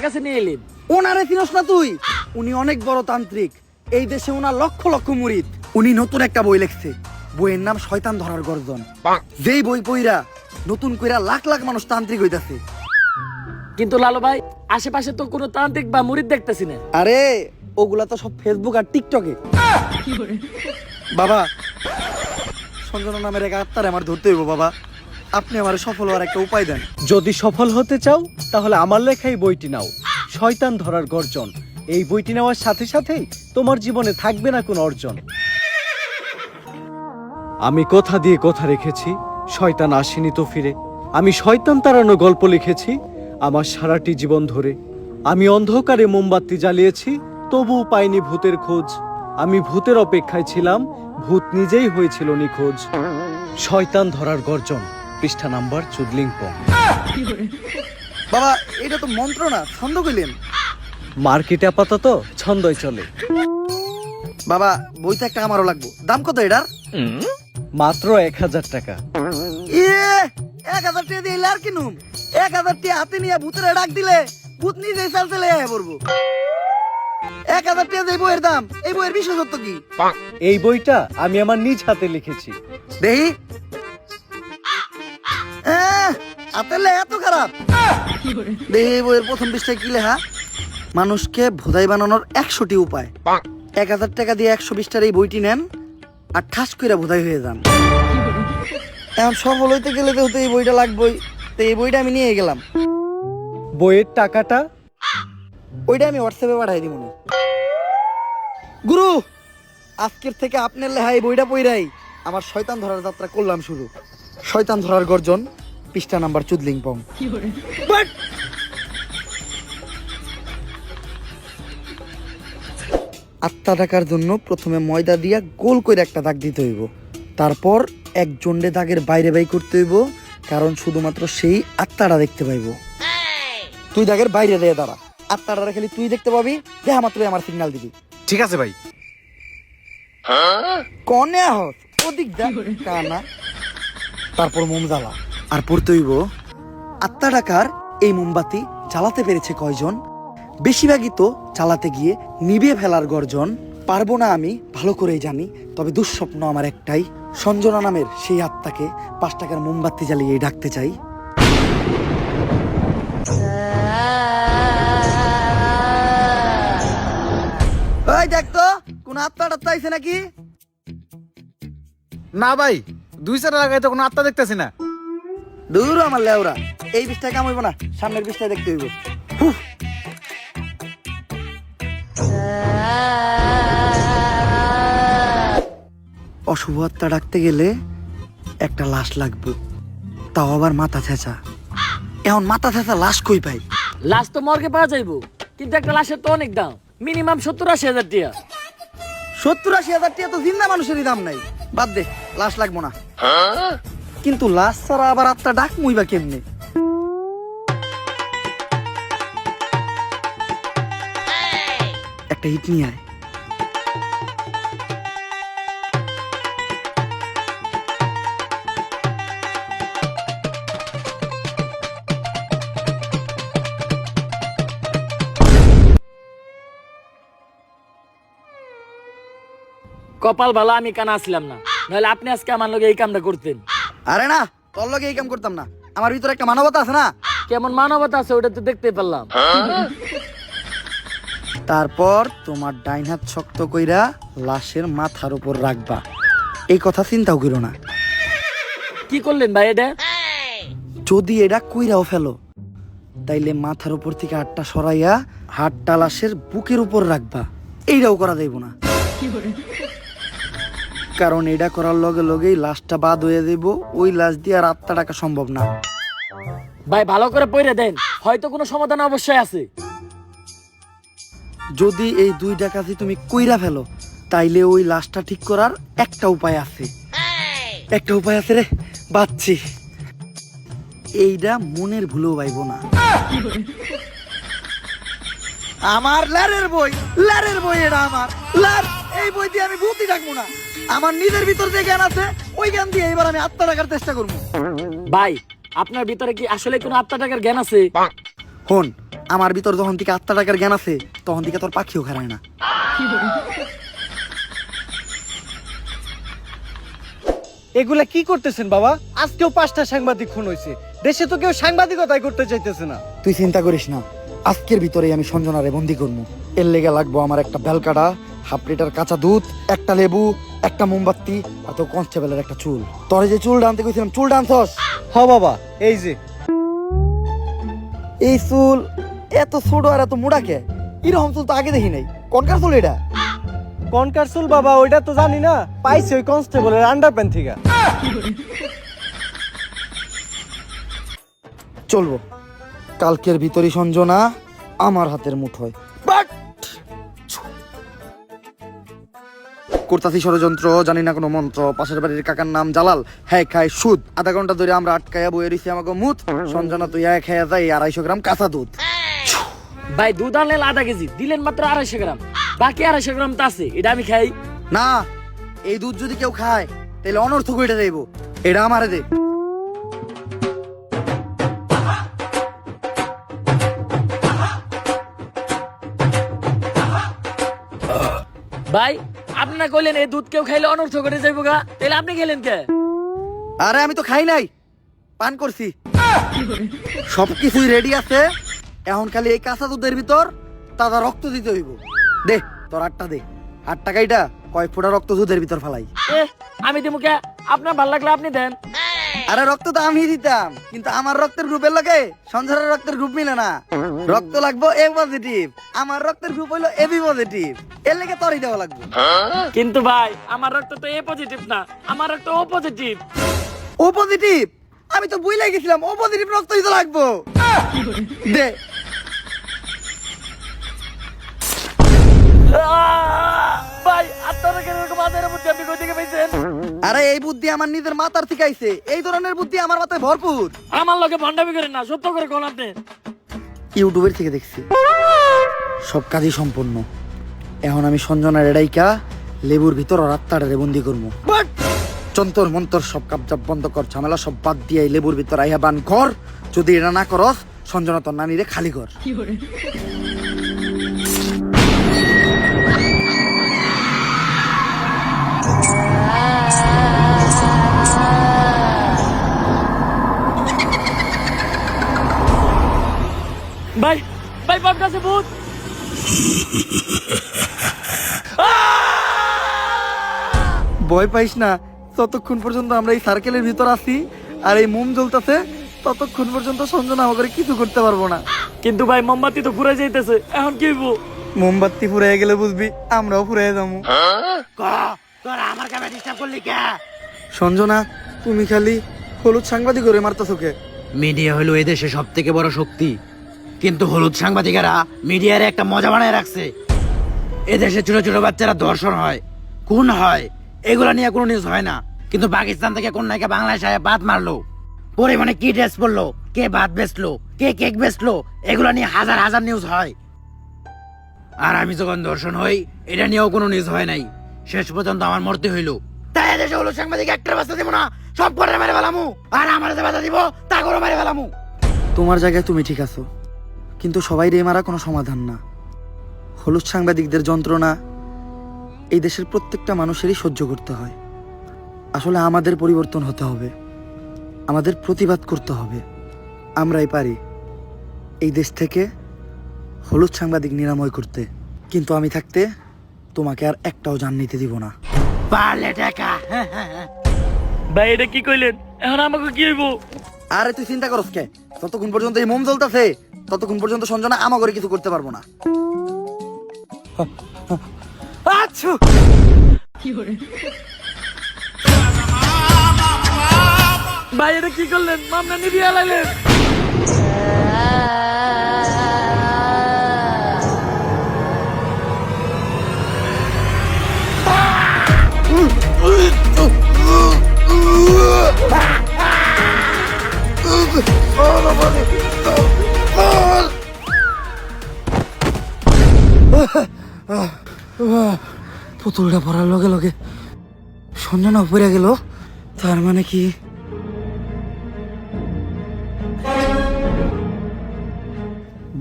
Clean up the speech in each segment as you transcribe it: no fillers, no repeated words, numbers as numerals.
কাছে নিয়ে এলেন? ওনারে চিনস না তুই? উনি অনেক বড় তান্ত্রিক, এই দেশে ওনার লক্ষ লক্ষ মুরিদ। উনি নতুন একটা বই লিখছে, বইয়ের নাম শয়তান ধরার গর্জন। যেই বই পইরা নতুন কইরা লাখ লাখ মানুষ তান্ত্রিক হইতাছে। কিন্তু লালু ভাই, আশেপাশে তো কোনো তান্ত্রিক বা মুরিদ দেখতেছি না। আরে ওগুলা তো সব ফেসবুক আর টিকটকে। বাবা, সঞ্জনা নামের এক আত্মারে আমার ধরতে হইব বাবা, আপনি আমার সফল হওয়ার একটা উপায় দেন। যদি সফল হতে চাও তাহলে আমার লেখা এই বইটি নাও, শয়তান ধরার গর্জন। এই বইটি নেওয়ার সাথে সাথেই তোমার জীবনে থাকবে না কোনো অর্জন। আমি কথা দিয়ে কথা রেখেছি, শয়তান আসেনি তো ফিরে। আমি শয়তান তাড়ানো গল্প লিখেছি আমার সারাটি জীবন ধরে। আমি অন্ধকারে মোমবাতি জ্বালিয়েছি, তবুও পাইনি ভূতের খোঁজ। আমি ভূতের অপেক্ষায় ছিলাম, ভূত নিজেই হয়েছিল নিখোঁজ। শয়তান ধরার গর্জন, পৃষ্ঠা নাম্বার চুদলিংপং। বাবা, এটা তো মন্ত্র না, ছন্দ কইলেন। মার্কেটে আপাতত ছন্দই চলে। বাবা, বইটা একটা আমারও লাগবো। দাম কত এটার? মাত্র 1000 টাকা। 1000 টাকা দিয়ে আর কিনুম? 1000 টাকা হাতে নিয়ে ভূতের ডাক দিলে ভূত নিজেই চাল চলে আয় পড়বো। 1000 টাকা দিয়ে বইয়ের দাম, এই বইয়ের বিশেষত্ব কি? এই বইটা আমি আমার নিজ হাতে লিখেছি। দেহি হাতের এত খারাপ। দেহি এই বইয়ের প্রথম পৃষ্ঠায় কি লেখা? মানুষকে ভোদাই বানানোর 100টি উপায়। 1000 টাকা দিয়ে 120টার এই বইটি নেন আর ঠাস করে ভোদাই হয়ে যান। এখন সফল হইতে গেলে তো এই বইটা লাগবেই, তো এই বইটা আমি নিয়ে গেলাম। বইয়ের টাকাটা? ওইটা আমি হোয়াটসঅ্যাপে পাঠাই দিব। গুরু, আজকের থেকে আপনার লেখা এই বইটা পইরাই আমার শয়তান ধরার যাত্রা করলাম শুরু। শয়তান ধরার গর্জন, পৃষ্ঠা নাম্বার চুদলিংপং। আত্মা ডাকার জন্য প্রথমে ময়দা দিয়া গোল করে একটা দাগ দিতে হইব, তারপর একজন্ডে দাগের বাইরে বাই করতে হইব, কারণ শুধুমাত্র সেই আত্মাটা দেখতে পাইব। তুই দাগের বাইরে দিয়ে দাঁড়া, আত্মাটা খালি তুই দেখতে পাবি, দেখা মাত্রই আমার সিগন্যাল দিবি। ঠিক আছে ভাই। কনে হস ওদিক দেখ কানা। তারপর মোম জ্বালা আর পড়তে হইব, আত্মা ডাকার এই মোমবাতি জ্বালাতে পেরেছে কয়জন? বেশিরভাগই তো চালাতে গিয়ে নিভিয়ে ফেলার গর্জন। পারবো না আমি ভালো করেই জানি, তবে দুঃস্বপ্ন আমার একটাই, সঞ্জনা নামের সেই আত্মাকে 5 টাকার মোমবাতি জ্বালিয়ে ডাকতে চাই। ওই দেখ তো কোন আত্মা টাত্মা আইছে নাকি? না ভাই, 2 লাগাই তো কোনো আত্মা দেখতেছি না। দূর আমার লেওরা, এই বিষটা কাম হইব না, সামনের বিষটা দেখতে হইব। অশুভ আত্মা ডাকতে গেলে একটা লাশ লাগবে, তাও আবার মাথা ছেঁচা। এখন মাথা ছেঁচা লাশ কই পাই? লাশ তো মর্গে পাওয়া যাইবো, কিন্তু একটা লাশের তো অনেক দাম, মিনিমাম 70-80 হাজার টাকা। 70-80 হাজার টাকা তো জিন্দা মানুষেরই দাম নাই। বাদ দে, লাশ লাগবো না। কিন্তু লাশ ছাড়া আবার আত্মা ডাক মুইবা কেমনে? একটা হিট নিয়ে আয়। কপাল ভালো আমি কানা আসলাম না, নাহলে আপনি আজকে আমার লগে এই কামটা করতেন। আরে না, তোর লগে এই কাম করতাম না, আমার ভিতরে একটা মানবতা আছে না। কেমন মানবতা আছে ওটা তো দেখতে পারলাম। তারপর তোমার ডাইন হাত শক্ত কইরা লাশের মাথার উপর রাখবা, এই কথা চিন্তাও করো না। কি করলেন ভাই এটা? যদি এটা কইরাও ফেলো, তাইলে মাথার উপর থেকে হাতটা সরাইয়া হাতটা লাশের বুকের উপর রাখবা, এইটাও করা যাইব না, কারণ এটা করার লগে লগেই লাশটা বাদ হয়ে যাইব। ওই লাশ দিয়ে আর আত্মা ডাকা সম্ভব না। ভাই ভালো করে পড়ে দেন, হয়তো কোনো সমাধান অবশ্যই আছে। যদি এই 2 ডাকাতি তুমি কইরা ফেলো, তাইলে ওই লাশটা ঠিক করার একটা উপায় আছে। একটা উপায় আছে রে, বাচ্চি। এইটা মনের ভুলেও পাইব না। আমার লারের বই, লারের বই এটা আমার লার। এই বই দিয়ে আমি ভূতই ডাকবো না, আমার নিজের ভিতর যে জ্ঞান আছে ওই জ্ঞান দিয়ে এবার আমি আত্মা ডাকার চেষ্টা করবো। ভাই আপনার ভিতরে কি আসলে কোনো আত্মা টাকার জ্ঞান আছে? হন, আমার ভিতর যখন থেকে আত্মা টাকার জ্ঞান আছে তখন থেকে তোর পাখিও খারায় না। এগুলা কি করতেছেন বাবা? আজকেও 5টা সাংবাদিক খুন হয়েছে, দেশে তো কেউ সাংবাদিকতাই করতে চাইতেছে না। তুই চিন্তা করিস না, আজকের ভিতরেই আমি সঞ্জনারে বন্দি করবো। এর লেগে লাগবো আমার একটা বেলকাটা, 1/2 লিটার কাঁচা দুধ, একটা লেবু, একটা মোমবাতি আর তো কনস্টেবলের একটা চুল। তোরে যে চুল ডানতে কইছিলাম, চুল ডানছস? হ বাবা, এই যে এই চুল এত ছোট আর এত মোটা কে? এরকম চুল তো আগে দেখি নাই। কোনকার চুল এটা? কনকার চুল বাবা, ওইটা তো জানি না, পাইছি ওই কনস্টেবলের আন্ডারপ্যান্ট থেকে। চলবো, কালকের ভিতরই সঞ্জনা আমার হাতের মুঠোয়। করতাছি ষড়যন্ত্র, জানি না কোনো মন্ত্র। পাশের বাড়ির কাকার নাম জালাল, হ্যাঁ খায় সুদ। আধা ঘন্টা ধরে আমরা আটকায়া বয়ে রইছি আমাকে মুত। সঞ্জনা তুই এক খাইয়া যাই 250 গ্রাম কাঁচা দুধ। ভাই দুধ আনলেন আধা কেজি, দিলেন মাত্র 250 গ্রাম, বাকি 250 গ্রাম তো আছে, এটা আমি খাই। না, এই দুধ যদি কেউ খায় তাহলে অনর্থক হইতে যাইব। এটা আমারে দে। ভাই আপনি না কইলেন এই দুধ কেউ খাইলে অনর্থ করে যাইবো গা, তাহলে আপনি খেলেন কে? আরে আমি তো খাই নাই, পান করছি। সবকিছুই রেডি আছে, এখন খালি এই কাঁচা দুধের ভিতর তাজা রক্ত দিতে হইব। দে তোর 8টা দে, 8 টাকাইটা কয়েক ফোঁটা রক্ত দুধের ভিতর ফালাই। এ আমি দিমু কে? আপনার ভাল লাগলে আপনি দেন। আরে রক্ত তো আমি দিতাম, কিন্তু আমার রক্তের গ্রুপের লগে সঞ্জয়ের রক্তের গ্রুপ মিলে না। রক্ত লাগবো এ পজিটিভ, আমার রক্তের গ্রুপ হইলো এবি পজিটিভ। এর লেগে তোরই দেওয়া লাগবে। কিন্তু ভাই আমার রক্ত তো এ পজিটিভ না, আমার রক্ত ও পজিটিভ। ও পজিটিভ? আমি তো বুঝলাই গেছিলাম ও পজিটিভ রক্তই তো লাগবো। দে। ভাই আপনারা কেন এরকম মাথার বুদ্ধি আপনি কই থেকে পাইছেন? আরে এই বুদ্ধি আমার নিজের মাথার থেকে আইছে। এই ধরনের বুদ্ধি আমার মাথায় ভরপুর। আমার লগে ভন্ডামি করেন না, সত্য করে কোন আপনি। ইউটিউবের থেকে দেখছি, সব কাজই সম্পূর্ণ। এখন আমি সঞ্জনার এডাইকা লেবুর ভিতর রাত্তাটারে বন্দি করবো। যন্তর মন্তর সব কাপজাপ বন্ধ কর, ঝামেলা সব বাদ দিয়ে এই লেবুর ভিতর আইয়া বান কর। যদি এটা না করস সঞ্জনা তোর নানিরে খালি কর। ভাই ভাই বাপ কাছে ভূত। ভয় পাইস না, ততক্ষণ পর্যন্ত আমরা এই সার্কেলের ভিতর আছি আর এই মোম জ্বলতেছে, ততক্ষণ পর্যন্ত সঞ্জনা আমাকে কিছু করতে পারবো না। কিন্তু ভাই মোমবাতি তো ঘুরে যাইতেছে, এখন কি হইব? মোমবাতি ফুরাইয়া গেলে বুঝবি আমরাও ফুরাইয়া যাবো। সঞ্জনা তুমি খালি হলুদ সাংবাদিক করে মারতেছো কে? মিডিয়া হলো এদেশে সব থেকে বড় শক্তি, কিন্তু হলুদ সাংবাদিকেরা মিডিয়ার একটা মজা বানায় রাখছে। এদেশে ছোট ছোট বাচ্চারা ধর্ষণ হয়, খুন হয়, এগুলা নিয়ে কোনো নিউজ হয় না। কিন্তু পাকিস্তান থেকে কোন নায়িকা বাংলাদেশে আয়া বাদ মারলো, পরিমাণে কি ড্রেস পরলো, কে ভাত বেচলো, কে কেক বেচলো, এগুলা নিয়ে হাজার হাজার নিউজ হয়। আর আমি যখন ধর্ষণ হই, এটা নিয়েও কোনো নিউজ হয় নাই। শেষ পর্যন্ত আমার মরতে হইলো। তাই এদেশে হলুদ সাংবাদিক একটা বাচ্চা দিব না, সব করে মেরে ফেলামু। আর আমার যে বাধা দিব তা করে মেরে ফেলামু। তোমার জায়গায় তুমি ঠিক আছো, কিন্তু সবাই রে মারা কোনো সমাধান না। হলুদ সাংবাদিকদের যন্ত্রণা এই দেশের প্রত্যেকটা মানুষেরই সহ্য করতে হয়। আসলে আমাদের পরিবর্তন হতে হবে, আমাদের প্রতিবাদ করতে হবে। আমরাই পারি এই দেশ থেকে হলুদ সাংবাদিক নিরাময় করতে। কিন্তু আমি থাকতে তোমাকে আর একটাও জান নিতে দিব না। পারলে টাকা। ভাই এটা কি কইলেন? এখন আমাকে কি হইব? আরে তুই চিন্তা করস কে? যতক্ষণ পর্যন্ত এই মোম জ্বলতেছে ততক্ষণ পর্যন্ত সঞ্জনা আমাকে কিছু করতে পারবো না। আচ্ছা ভাই এটা কি করলেন? মামলা নিবি আলাইলেন। পুতুলটা পড়ার লগে লগে সঞ্জনা পড়ে গেল, তার মানে কি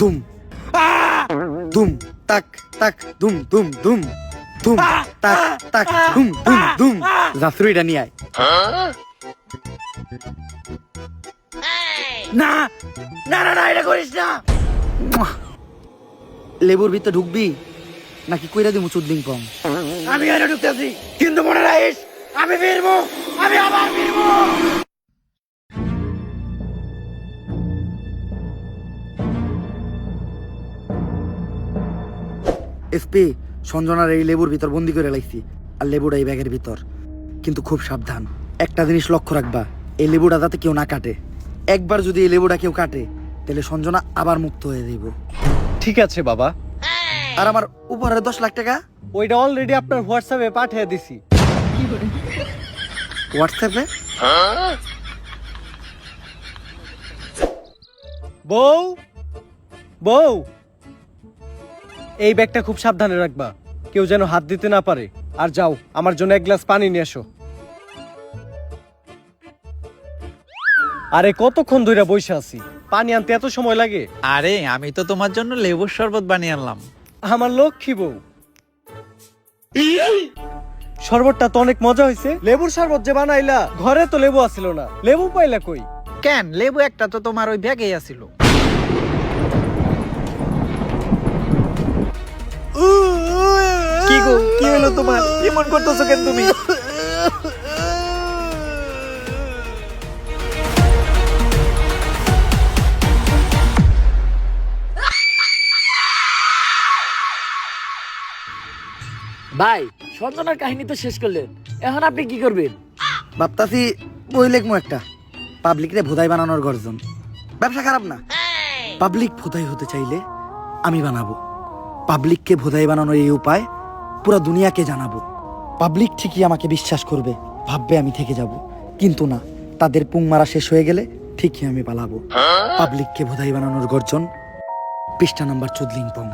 দুম দুম তাক তাক দুম দুম দুম দুম তাক তাক দুম দুম দুম জাফরিটা নিয়ে আয়। না না না না এটা করিস না। লেবুর ভিতরে ঢুকবি নাকি কইরা দিমু চুদলিং পং? আমি এনে ঢুকতেছি, কিন্তু মনে রাখিস আমি ফিরবো, আমি আবার ফিরবো। এসপি, সঞ্জনার এই লেবুর ভিতর বন্দি করে লাইছি, আর লেবুটা এই ব্যাগের ভিতর। কিন্তু খুব সাবধান, একটা জিনিস লক্ষ্য রাখবা, এই লেবুটা যাতে কেউ না কাটে। একবার যদি এই লেবুটা কেউ কাটে তাহলে সঞ্জনা আবার মুক্ত হয়ে যাইব। ঠিক আছে বাবা, আর আমার উপহারের 10 লাখ টাকা ওইটা অলরেডি আপনার হোয়াটসঅ্যাপে পাঠিয়ে দিছি। হোয়াটসঅ্যাপে? বউ বউ, এই ব্যাগটা খুব সাবধানে রাখবা, কেউ যেন হাত দিতে না পারে। আর যাও, আমার জন্য এক গ্লাস পানি নিয়ে এসো। আরে কতক্ষণ ধরে বসে আছি, পানি আনতে এত সময় লাগে? আরে আমি তো তোমার জন্য লেবুর শরবত বানিয়ে আনলাম। আমার লক্ষ্মী বউ। শরবতটা তো অনেক মজা হয়েছে। লেবুর শরবত যে বানাইলা, ঘরে তো লেবু আসিল না, লেবু পাইলা কই? কেন, লেবু একটা তো তোমার ওই ব্যাগেই আছিল। কি গো, কি হলো তোমার? কেমন করতেছো কেন তুমি? ভাই, সঞ্জনার কাহিনী তো শেষ করলেন, এখন আপনি কি করবেন? ভাবতাছি বই লেখমু একটা, পাবলিকরে ভোদাই বানানোর গর্জন। ব্যবসা খারাপ না, পাবলিক ভোদাই হতে চাইলে আমি বানাবো। পাবলিককে ভোদাই বানানোর এই উপায় পুরো দুনিয়াকে জানাবো। পাবলিক ঠিকই আমাকে বিশ্বাস করবে, ভাববে আমি থেকে যাব। কিন্তু না, তাদের পুং মারা শেষ হয়ে গেলে ঠিকই আমি পালাবো। পাবলিককে ভোদাই বানানোর গর্জন, পৃষ্ঠা নাম্বার 14।